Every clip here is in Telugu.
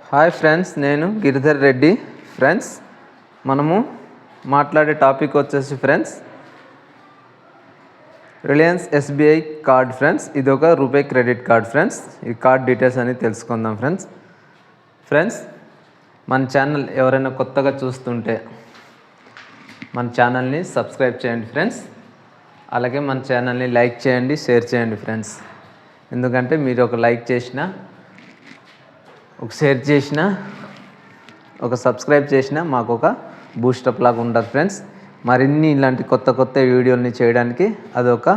హాయ్ ఫ్రెండ్స్, నేను గిరిధర్ రెడ్డి. ఫ్రెండ్స్, మనము మాట్లాడే టాపిక్ వచ్చేసి friends Reliance SBI card. Friends, ఇది ఒక రూపే క్రెడిట్ కార్డ్. ఫ్రెండ్స్, ఈ కార్డ్ డీటెయిల్స్ అని తెలుసుకుందాం. ఫ్రెండ్స్, మన ఛానల్ ఎవరైనా కొత్తగా చూస్తుంటే మన ఛానల్ని సబ్స్క్రైబ్ చేయండి ఫ్రెండ్స్. అలాగే మన ఛానల్ని లైక్ చేయండి, షేర్ చేయండి ఫ్రెండ్స్. ఎందుకంటే మీరు ఒక లైక్ చేసినా, ఒక షేర్ చేసినా, ఒక సబ్స్క్రైబ్ చేసినా మాకు ఒక బూస్టప్ లాగా ఉంటుంది ఫ్రెండ్స్. మరిన్ని ఇలాంటి కొత్త వీడియోలని చేయడానికి అదొక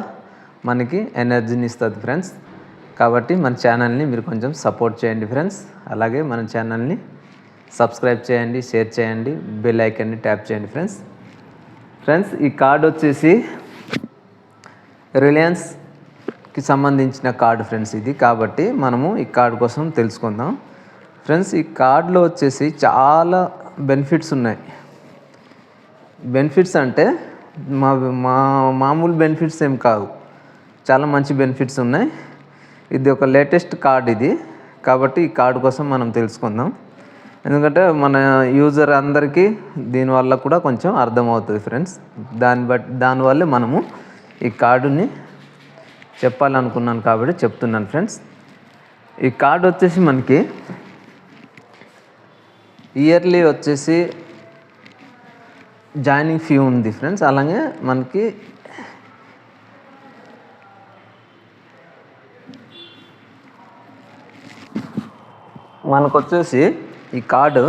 మనకి ఎనర్జీని ఇస్తుంది ఫ్రెండ్స్. కాబట్టి మన ఛానల్ని మీరు కొంచెం సపోర్ట్ చేయండి ఫ్రెండ్స్. అలాగే మన ఛానల్ని సబ్స్క్రైబ్ చేయండి, షేర్ చేయండి, బెల్ ఐకాన్ని ట్యాప్ చేయండి ఫ్రెండ్స్. ఈ కార్డ్ వచ్చేసి రిలయన్స్కి సంబంధించిన కార్డు ఫ్రెండ్స్ ఇది. కాబట్టి మనము ఈ కార్డు కోసం తెలుసుకుందాం ఫ్రెండ్స్. ఈ కార్డులో వచ్చేసి చాలా బెనిఫిట్స్ ఉన్నాయి. బెనిఫిట్స్ అంటే మామూలు బెనిఫిట్స్ ఏం కాదు, చాలా మంచి బెనిఫిట్స్ ఉన్నాయి. ఇది ఒక లేటెస్ట్ కార్డ్ ఇది. కాబట్టి ఈ కార్డు కోసం మనం తెలుసుకుందాం. ఎందుకంటే మన యూజర్ అందరికీ దీనివల్ల కూడా కొంచెం అర్థమవుతుంది ఫ్రెండ్స్. దానివల్లే మనము ఈ కార్డుని చెప్పాలనుకున్నాను కాబట్టి చెప్తున్నాను ఫ్రెండ్స్. ఈ కార్డు వచ్చేసి మనకి ఇయర్లీ వచ్చేసి జాయినింగ్ ఫీ ఉంది ఫ్రెండ్స్. అలాగే మనకు వచ్చేసి ఈ కార్డు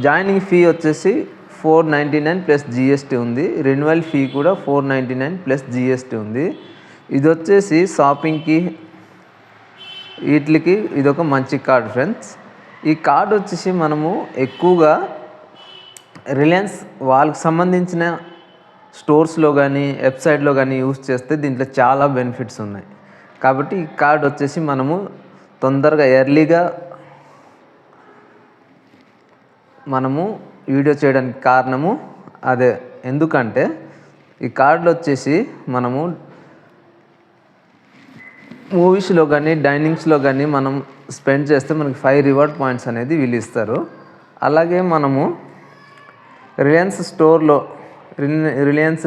జాయినింగ్ ఫీ వచ్చేసి 499 ప్లస్ జిఎస్టీ ఉంది. రెన్యువల్ ఫీ కూడా 499 ప్లస్ జిఎస్టీ ఉంది. ఇది వచ్చేసి షాపింగ్కి వీటికి ఇదొక మంచి కార్డు ఫ్రెండ్స్. ఈ కార్డు వచ్చేసి మనము ఎక్కువగా రిలయన్స్ వాళ్ళకి సంబంధించిన స్టోర్స్లో కానీ వెబ్సైట్లో కానీ యూజ్ చేస్తే దీంట్లో చాలా బెనిఫిట్స్ ఉన్నాయి. కాబట్టి ఈ కార్డు వచ్చేసి మనము తొందరగా ఎర్లీగా మనము వీడియో చేయడానికి కారణము అదే. ఎందుకంటే ఈ కార్డులో వచ్చేసి మనము మూవీస్లో కానీ డైనింగ్స్లో కానీ మనం స్పెండ్ చేస్తే మనకి 5 రివార్డ్ పాయింట్స్ అనేది వీళ్ళు ఇస్తారు. అలాగే మనము రిలయన్స్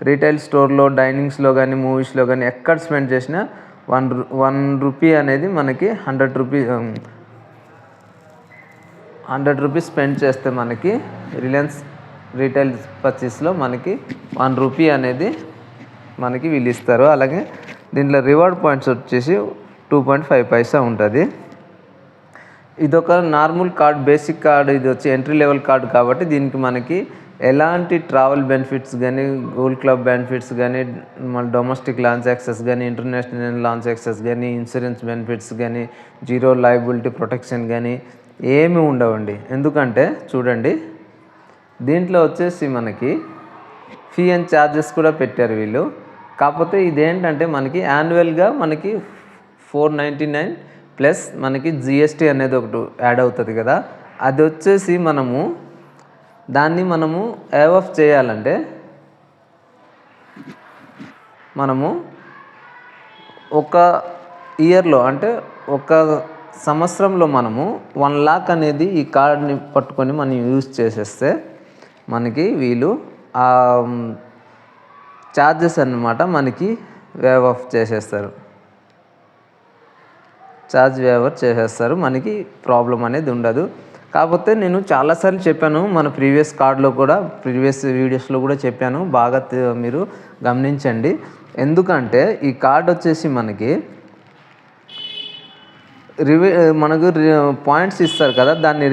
రీటైల్ స్టోర్లో, డైనింగ్స్లో కానీ, మూవీస్లో కానీ ఎక్కడ స్పెండ్ చేసినా 1 రూపీ అనేది మనకి 100 రూపీస్ స్పెండ్ చేస్తే మనకి రిలయన్స్ రీటైల్ పర్చేస్లో మనకి 1 రూపీ అనేది మనకి వీళ్ళు ఇస్తారు. అలాగే దీంట్లో రివార్డ్ పాయింట్స్ వచ్చేసి 2.5 పైసా ఉంటుంది. ఇదొక నార్మల్ కార్డ్, బేసిక్ కార్డ్. ఇది వచ్చి ఎంట్రీ లెవెల్ కార్డు కాబట్టి దీనికి మనకి ఎలాంటి ట్రావెల్ బెనిఫిట్స్ కానీ, గోల్డ్ క్లబ్ బెనిఫిట్స్ కానీ, మన డొమెస్టిక్ లాంచ్ యాక్సెస్ కానీ, ఇంటర్నేషనల్ లాంచ్ యాక్సెస్ కానీ, ఇన్సూరెన్స్ బెనిఫిట్స్ కానీ, జీరో లయబిలిటీ ప్రొటెక్షన్ కానీ ఏమీ ఉండవండి. ఎందుకంటే చూడండి, దీంట్లో వచ్చేసి మనకి ఫీ అండ్ ఛార్జెస్ కూడా పెట్టారు వీళ్ళు. కాకపోతే ఇదేంటంటే మనకి యాన్యువల్గా మనకి 499 ప్లస్ మనకి జిఎస్టీ అనేది ఒకటి యాడ్ అవుతుంది కదా. అది వచ్చేసి దాన్ని మనము యావ్ ఆఫ్ చేయాలంటే మనము ఒక ఇయర్లో అంటే ఒక సంవత్సరంలో మనము 1 లాక్ అనేది ఈ కార్డ్ని పట్టుకొని మనం యూజ్ చేసేస్తే మనకి వీళ్ళు ఆ ఛార్జెస్ అన్నమాట మనకి వేవ్ ఆఫ్ చేసేస్తారు. వేవర్ చేసేస్తారు. మనకి ప్రాబ్లం అనేది ఉండదు. కాకపోతే నేను చాలాసార్లు చెప్పాను, మన ప్రీవియస్ వీడియోస్లో కూడా చెప్పాను. బాగా మీరు గమనించండి. ఎందుకంటే ఈ కార్డ్ వచ్చేసి మనకు పాయింట్స్ ఇస్తారు కదా, దాన్ని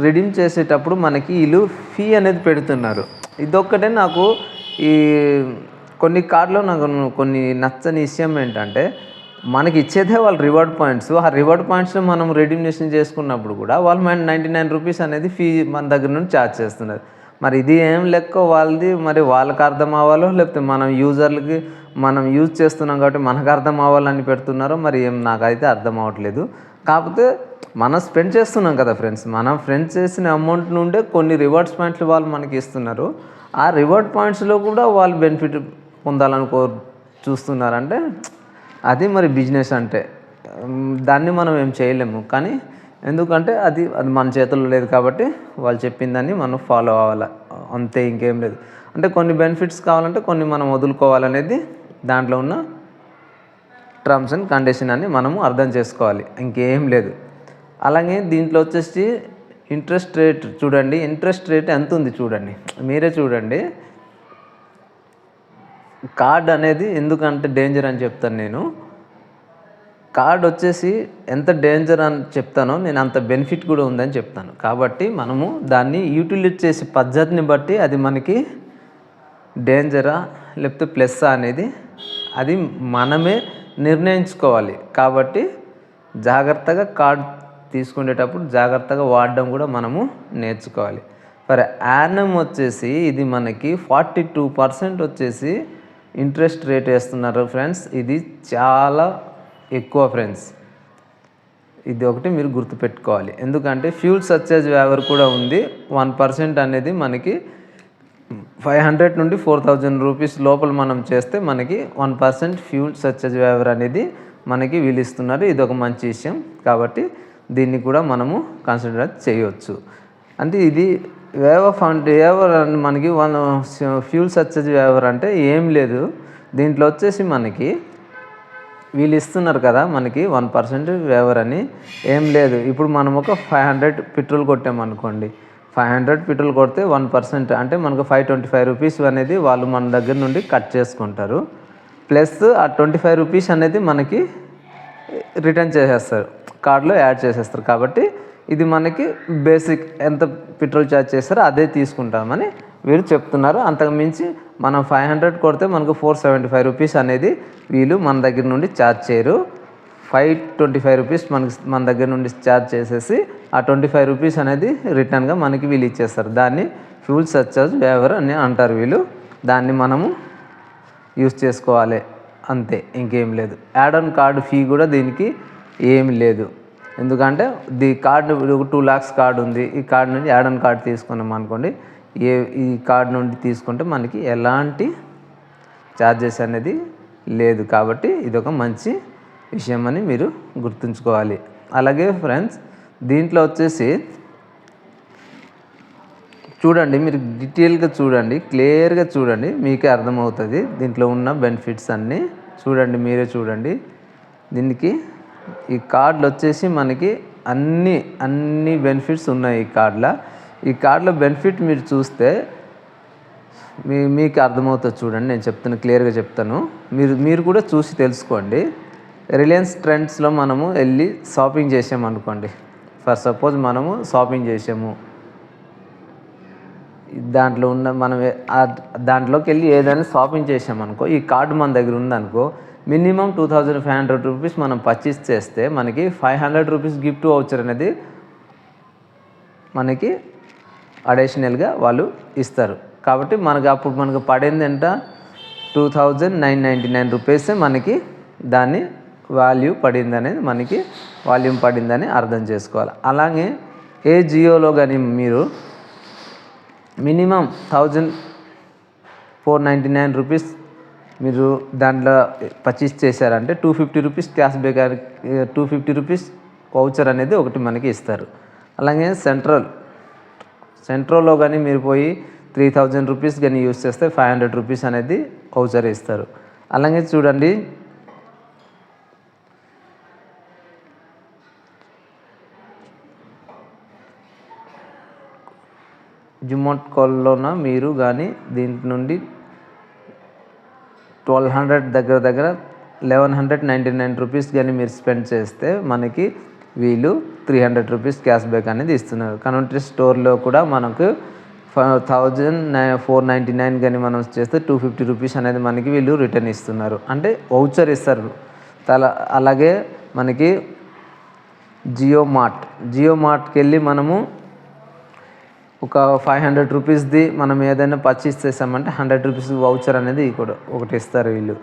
రిడీమ్ చేసేటప్పుడు మనకి వీళ్ళు ఫీ అనేది పెడుతున్నారు. ఇదొక్కటే నాకు ఈ కొన్ని కార్డులో నాకు కొన్ని నచ్చని విషయం ఏంటంటే, మనకి ఇచ్చేదే వాళ్ళు రివార్డ్ పాయింట్స్. ఆ రివార్డ్ పాయింట్స్లో మనం రెడీమ్నేషన్ చేసుకున్నప్పుడు కూడా వాళ్ళు 99 రూపీస్ అనేది ఫీ మన దగ్గర నుండి ఛార్జ్ చేస్తున్నారు. మరి ఇది ఏం లెక్క వాళ్ళది? మరి వాళ్ళకి అర్థం అవ్వాలో, లేకపోతే మనం యూజర్లకి మనం యూజ్ చేస్తున్నాం కాబట్టి మనకు అర్థం అవ్వాలని పెడుతున్నారో మరి ఏం నాకైతే అర్థం అవ్వట్లేదు. కాకపోతే మనం స్పెండ్ చేస్తున్నాం కదా ఫ్రెండ్స్, మనం స్పెండ్ చేసిన అమౌంట్ నుండే కొన్ని రివార్డ్స్ పాయింట్లు వాళ్ళు మనకి ఇస్తున్నారు. ఆ రివార్డ్ పాయింట్స్లో కూడా వాళ్ళు బెనిఫిట్ పొందాలని చూస్తున్నారంటే అది మరి బిజినెస్ అంటే. దాన్ని మనం ఏం చేయలేము. కానీ ఎందుకంటే అది మన చేతుల్లో లేదు కాబట్టి వాళ్ళు చెప్పిందని మనం ఫాలో అవ్వాలి, అంతే, ఇంకేం లేదు. అంటే కొన్ని బెనిఫిట్స్ కావాలంటే కొన్ని మనం వదులుకోవాలనేది దాంట్లో ఉన్న టర్మ్స్ అండ్ కండిషన్ అని మనము అర్థం చేసుకోవాలి, ఇంకేం లేదు. అలాగే దీంట్లో వచ్చేసి ఇంట్రెస్ట్ రేట్ చూడండి, ఇంట్రెస్ట్ రేట్ ఎంత ఉంది చూడండి, మీరే చూడండి. కార్డ్ అనేది ఎందుకంటే డేంజర్ అని చెప్తాను నేను. కార్డ్ వచ్చేసి ఎంత డేంజర్ అని చెప్తానో నేను అంత బెనిఫిట్ కూడా ఉందని చెప్తాను. కాబట్టి మనము దాన్ని యూటిలైజ్ చేసే పద్ధతిని బట్టి అది మనకి డేంజరా లేకపోతే ప్లస్సా అనేది అది మనమే నిర్ణయించుకోవాలి. కాబట్టి జాగ్రత్తగా కార్డ్ తీసుకునేటప్పుడు జాగ్రత్తగా వాడడం కూడా మనము నేర్చుకోవాలి. ఫర్ యానం వచ్చేసి ఇది మనకి 42% వచ్చేసి ఇంట్రెస్ట్ రేట్ వేస్తున్నారు ఫ్రెండ్స్. ఇది చాలా ఎక్కువ ఫ్రెండ్స్, ఇది ఒకటి మీరు గుర్తుపెట్టుకోవాలి. ఎందుకంటే ఫ్యూల్ సర్చార్జ్ వేవర్ కూడా ఉంది. 1% అనేది మనకి 500 నుండి 4000 రూపీస్ లోపల మనం చేస్తే మనకి 1% ఫ్యూల్ సర్చార్జ్ వేవర్ అనేది మనకి వీళ్ళు ఇస్తున్నారు. ఇది ఒక మంచి విషయం, కాబట్టి దీన్ని కూడా మనము కన్సిడర్ చేయవచ్చు. అంటే ఇది వేవర్ అని మనకి ఫ్యూల్ సర్చార్జ్ వేవర్ అంటే ఏం లేదు. దీంట్లో వచ్చేసి మనకి వీళ్ళు ఇస్తున్నారు కదా మనకి 1% వేవర్ అని, ఏం లేదు. ఇప్పుడు మనం ఒక 500 పెట్రోల్ కొట్టామనుకోండి, 500 పెట్రోల్ కొడితే 1% అంటే మనకు 525 రూపీస్ అనేది వాళ్ళు మన దగ్గర నుండి కట్ చేసుకుంటారు. ప్లస్ ఆ 25 రూపీస్ అనేది మనకి రిటర్న్ చేసేస్తారు, కార్డులో యాడ్ చేసేస్తారు. కాబట్టి ఇది మనకి బేసిక్ ఎంత పెట్రోల్ ఛార్జ్ చేస్తారో అదే తీసుకుంటామని వీళ్ళు చెప్తున్నారు. అంతకు మించి మనం 500 కొడితే మనకు 475 రూపీస్ అనేది వీళ్ళు మన దగ్గర నుండి ఛార్జ్ చేయరు. 525 రూపీస్ మన దగ్గర నుండి ఛార్జ్ చేసేసి ఆ 25 రూపీస్ అనేది రిటర్న్గా మనకి వీళ్ళు ఇచ్చేస్తారు. దాన్ని ఫ్యూల్ సర్చార్జ్ వేవర్ అని అంటారు వీళ్ళు. దాన్ని మనము యూజ్ చేసుకోవాలి, అంతే, ఇంకేం లేదు. యాడ్ ఆన్ కార్డు ఫీ కూడా దీనికి ఏమి లేదు. ఎందుకంటే కార్డు 2 lakhs కార్డు ఉంది, ఈ కార్డు నుండి యాడ్ ఆన్ కార్డు తీసుకున్నాం అనుకోండి, ఈ కార్డు నుండి తీసుకుంటే మనకి ఎలాంటి ఛార్జెస్ అనేది లేదు. కాబట్టి ఇదొక మంచి విషయం అని మీరు గుర్తుంచుకోవాలి. అలాగే ఫ్రెండ్స్ దీంట్లో వచ్చేసి చూడండి, మీరు డీటెయిల్గా చూడండి, క్లియర్గా చూడండి, మీకే అర్థమవుతుంది దీంట్లో ఉన్న బెనిఫిట్స్ అన్నీ. చూడండి, మీరే చూడండి. దీనికి ఈ కార్డులు వచ్చేసి మనకి అన్ని బెనిఫిట్స్ ఉన్నాయి ఈ కార్డులో బెనిఫిట్ మీరు చూస్తే మీకు అర్థమవుతుంది. చూడండి, నేను చెప్తాను, క్లియర్గా చెప్తాను, మీరు కూడా చూసి తెలుసుకోండి. రిలయన్స్ ట్రెండ్స్లో మనము వెళ్ళి షాపింగ్ చేసామనుకోండి, ఫర్ సపోజ్ మనము షాపింగ్ చేసాము, దాంట్లో ఉన్న మనం దాంట్లోకి వెళ్ళి ఏదైనా షాపింగ్ చేసామనుకో, ఈ కార్డు మన దగ్గర ఉందనుకో, మినిమం 2500 రూపీస్ మనం పర్చేస్ చేస్తే మనకి 500 రూపీస్ గిఫ్ట్ వౌచర్ అనేది మనకి అడిషనల్గా వాళ్ళు ఇస్తారు. కాబట్టి అప్పుడు మనకు పడింది ఎంత, 2999 రూపీసే మనకి దాన్ని వాల్యూ పడింది అనేది మనకి వాల్యూమ్ పడిందని అర్థం చేసుకోవాలి. అలాగే ఏ జియోలో కానీ మీరు మినిమం 1499 రూపీస్ మీరు దాంట్లో పర్చేస్ చేశారంటే 250 rupees cash back, 250 rupees voucher అనేది ఒకటి మనకి ఇస్తారు. అలాగే సెంట్రోలో కానీ మీరు పోయి 3000 రూపీస్ కానీ యూజ్ చేస్తే 500 రూపీస్ అనేది వౌచర్ ఇస్తారు. అలాగే చూడండి, జుమోట్ కాల్లోన మీరు కానీ దీంట్ నుండి 1200 దగ్గర 1199 రూపీస్ కానీ మీరు స్పెండ్ చేస్తే మనకి వీళ్ళు 300 రూపీస్ క్యాష్ బ్యాక్ అనేది ఇస్తున్నారు. కన్వర్టరీ స్టోర్లో కూడా మనకు 1499 కానీ మనం చేస్తే 250 రూపీస్ అనేది మనకి వీళ్ళు రిటర్న్ ఇస్తున్నారు, అంటే వౌచర్ ఇస్తారు. అలాగే మనకి జియో మార్ట్కి వెళ్ళి మనము ఒక 500 రూపీస్ది మనం ఏదైనా పర్చేస్ చేసామంటే 100 రూపీస్ వౌచర్ అనేది కూడా ఒకటి ఇస్తారు వీళ్ళు.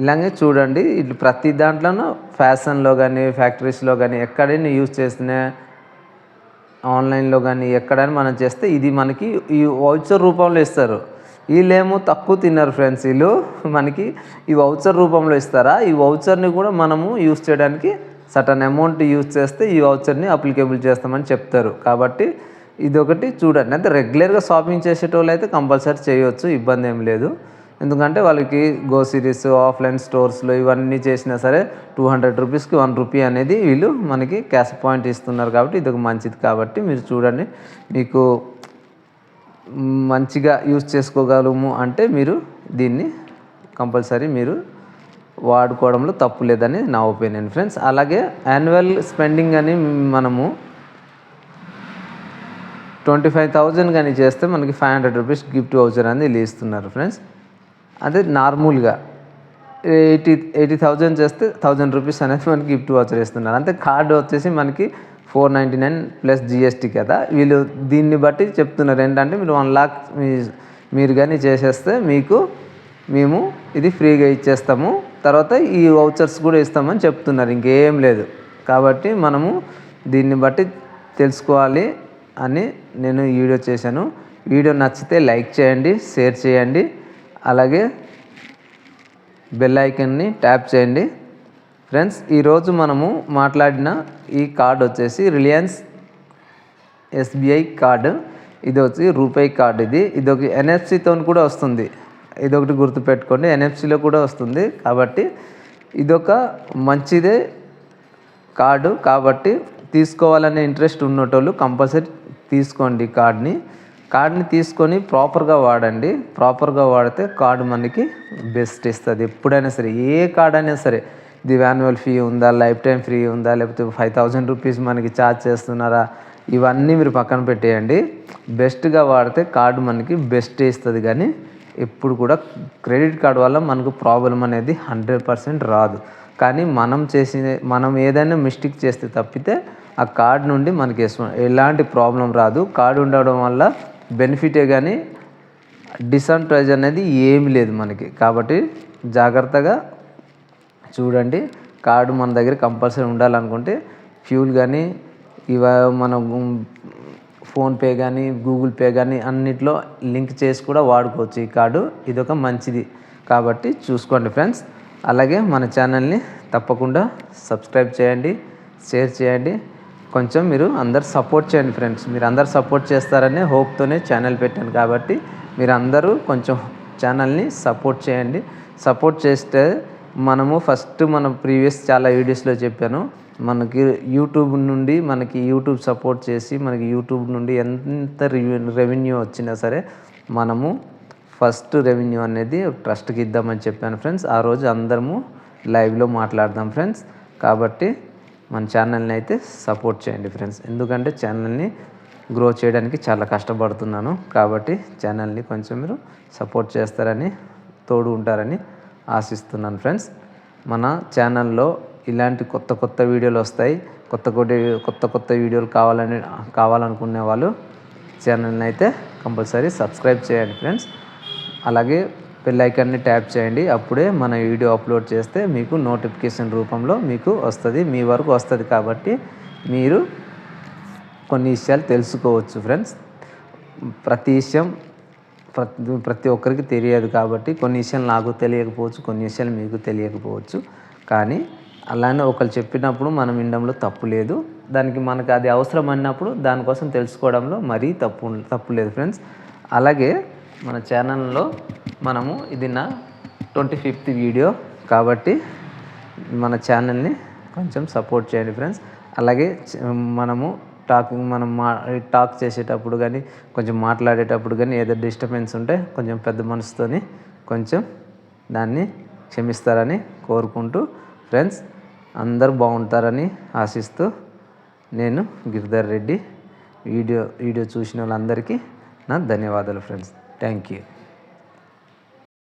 ఇలాగే చూడండి, ఇట్లా ప్రతి దాంట్లోనూ ఫ్యాషన్లో కానీ ఫ్యాక్టరీస్లో కానీ ఎక్కడైనా యూజ్ చేసిన ఆన్లైన్లో కానీ ఎక్కడైనా మనం చేస్తే ఇది మనకి ఈ వౌచర్ రూపంలో ఇస్తారు. వీళ్ళేమో తక్కువ తిన్నారు ఫ్రెండ్స్. వీళ్ళు మనకి ఈ వౌచర్ రూపంలో ఇస్తారా, ఈ వౌచర్ని కూడా మనము యూస్ చేయడానికి సటన్ అమౌంట్ యూజ్ చేస్తే ఈ వౌచర్ని అప్లికేబుల్ చేస్తామని చెప్తారు. కాబట్టి ఇదొకటి చూడండి. అంటే రెగ్యులర్గా షాపింగ్ చేసేటోళ్ళు అయితే కంపల్సరీ చేయవచ్చు, ఇబ్బంది ఏం లేదు. ఎందుకంటే వాళ్ళకి గో సిరీస్ ఆఫ్లైన్ స్టోర్స్లో ఇవన్నీ చేసినా సరే 200 రూపీస్కి 1 రూపీ అనేది వీళ్ళు మనకి క్యాష్ పాయింట్ ఇస్తున్నారు. కాబట్టి ఇది ఒక మంచిది. కాబట్టి మీరు చూడండి, మీకు మంచిగా యూజ్ చేసుకోగలము అంటే మీరు దీన్ని కంపల్సరీ మీరు వాడుకోవడంలో తప్పు లేదని నా ఒపీనియన్ ఫ్రెండ్స్. అలాగే యాన్యువల్ స్పెండింగ్ అని మనము 25,000 కానీ చేస్తే మనకి 500 రూపీస్ గిఫ్ట్ వౌచర్ అనేది వీళ్ళు ఇస్తున్నారు ఫ్రెండ్స్. అదే నార్మల్గా 80,000 చేస్తే 1,000 రూపీస్ అనేది మనకి గిఫ్ట్ వౌచర్ ఇస్తున్నారు. అంటే కార్డు వచ్చేసి మనకి 499 ప్లస్ జిఎస్టీ కదా. వీళ్ళు దీన్ని బట్టి చెప్తున్నారు ఏంటంటే మీరు 1 లాక్ మీరు కానీ చేసేస్తే మేము ఇది ఫ్రీగా ఇచ్చేస్తాము, తర్వాత ఈ వౌచర్స్ కూడా ఇస్తామని చెప్తున్నారు. ఇంకేం లేదు. కాబట్టి మనము దీన్ని బట్టి తెలుసుకోవాలి అని నేను ఈ వీడియో చేశాను. వీడియో నచ్చితే లైక్ చేయండి, షేర్ చేయండి, అలాగే బెల్ ఐకాన్ని ట్యాప్ చేయండి ఫ్రెండ్స్. ఈరోజు మనము మాట్లాడిన ఈ కార్డ్ వచ్చేసి రిలయన్స్ ఎస్బీఐ కార్డు. ఇది వచ్చి రూపాయి కార్డు. ఇది ఒక ఎన్ఎఫ్సితో కూడా వస్తుంది. ఇదొకటి గుర్తుపెట్టుకోండి, ఎన్ఎఫ్సిలో కూడా వస్తుంది. కాబట్టి ఇదొక మంచిదే కార్డు. కాబట్టి తీసుకోవాలనే ఇంట్రెస్ట్ ఉన్నటోళ్ళు కంపల్సరీ తీసుకోండి కార్డ్ని తీసుకొని ప్రాపర్గా వాడండి. ప్రాపర్గా వాడితే కార్డు మనకి బెస్ట్ ఇస్తుంది. ఎప్పుడైనా సరే ఏ కార్డ్ అయినా సరే, ఇది యాన్యువల్ ఫీ ఉందా, లైఫ్ టైం ఫ్రీ ఉందా, లేకపోతే 5,000 రూపీస్ మనకి ఛార్జ్ చేస్తున్నారా, ఇవన్నీ మీరు పక్కన పెట్టేయండి. బెస్ట్గా వాడితే కార్డు మనకి బెస్ట్ ఇస్తుంది. కానీ ఎప్పుడు కూడా క్రెడిట్ కార్డు వల్ల మనకు ప్రాబ్లం అనేది 100% రాదు. కానీ మనం ఏదైనా మిస్టేక్ చేస్తే తప్పితే ఆ కార్డు నుండి మనకి ఎలాంటి ప్రాబ్లం రాదు. కార్డు ఉండడం వల్ల బెనిఫిటే కానీ డిసడ్వాంటేజ్ అనేది ఏమి లేదు మనకి. కాబట్టి జాగ్రత్తగా చూడండి. కార్డు మన దగ్గర కంపల్సరీ ఉండాలనుకుంటే ఫ్యూల్ కానీ మన ఫోన్పే కానీ గూగుల్ పే కానీ అన్నిట్లో లింక్ చేసి కూడా వాడుకోవచ్చు ఈ కార్డు. ఇదొక మంచిది. కాబట్టి చూసుకోండి ఫ్రెండ్స్. అలాగే మన ఛానల్ని తప్పకుండా సబ్స్క్రైబ్ చేయండి, షేర్ చేయండి. కొంచెం మీరు అందరు సపోర్ట్ చేయండి ఫ్రెండ్స్. మీరు అందరు సపోర్ట్ చేస్తారనే హోప్తోనే ఛానల్ పెట్టాను. కాబట్టి మీరు అందరూ కొంచెం ఛానల్ని సపోర్ట్ చేయండి. సపోర్ట్ చేస్తే మనము ఫస్ట్ మన ప్రీవియస్ చాలా వీడియోస్లో చెప్పాను, మనకి యూట్యూబ్ సపోర్ట్ చేసి మనకి యూట్యూబ్ నుండి ఎంత రెవెన్యూ వచ్చినా సరే మనము ఫస్ట్ రెవెన్యూ అనేది ట్రస్ట్కి ఇద్దామని చెప్పాను ఫ్రెండ్స్. ఆ రోజు అందరము లైవ్లో మాట్లాడదాం ఫ్రెండ్స్. కాబట్టి మన ఛానల్ని అయితే సపోర్ట్ చేయండి ఫ్రెండ్స్. ఎందుకంటే ఛానల్ని గ్రో చేయడానికి చాలా కష్టపడుతున్నాను. కాబట్టి ఛానల్ని కొంచెం మీరు సపోర్ట్ చేస్తారని, తోడు ఉంటారని ఆశిస్తున్నాను ఫ్రెండ్స్. మన ఛానల్లో ఇలాంటి కొత్త వీడియోలు వస్తాయి. కొత్త వీడియోలు కావాలనుకునే వాళ్ళు ఛానల్ని అయితే కంపల్సరీ సబ్స్క్రైబ్ చేయండి ఫ్రెండ్స్. అలాగే బెల్ ఐకాన్ని ట్యాప్ చేయండి. అప్పుడే మన వీడియో అప్లోడ్ చేస్తే మీకు నోటిఫికేషన్ రూపంలో మీకు వస్తుంది, మీ వరకు వస్తుంది. కాబట్టి మీరు కొన్ని విషయాలు తెలుసుకోవచ్చు ఫ్రెండ్స్. ప్రతి విషయం ప్రతి ఒక్కరికి తెలియదు. కాబట్టి కొన్ని విషయాలు నాకు తెలియకపోవచ్చు, కొన్ని విషయాలు మీకు తెలియకపోవచ్చు. కానీ అలానే ఒకరు చెప్పినప్పుడు మనం వినడంలో తప్పు లేదు. దానికి మనకు అది అవసరం అన్నప్పుడు దానికోసం తెలుసుకోవడంలో మరీ తప్పు లేదు ఫ్రెండ్స్. అలాగే మన ఛానల్లో మనము ఇది నా 25th వీడియో. కాబట్టి మన ఛానల్ని కొంచెం సపోర్ట్ చేయండి ఫ్రెండ్స్. అలాగే మనం టాక్ చేసేటప్పుడు కానీ కొంచెం మాట్లాడేటప్పుడు కానీ ఏదో డిస్టర్బెన్స్ ఉంటే కొంచెం పెద్ద మనసుతోని కొంచెం దాన్ని క్షమిస్తారని కోరుకుంటూ ఫ్రెండ్స్, అందరూ బాగుంటారని ఆశిస్తూ నేను గిరిధర్ రెడ్డి. వీడియో చూసిన వాళ్ళందరికీ నా ధన్యవాదాలు ఫ్రెండ్స్. Thank you.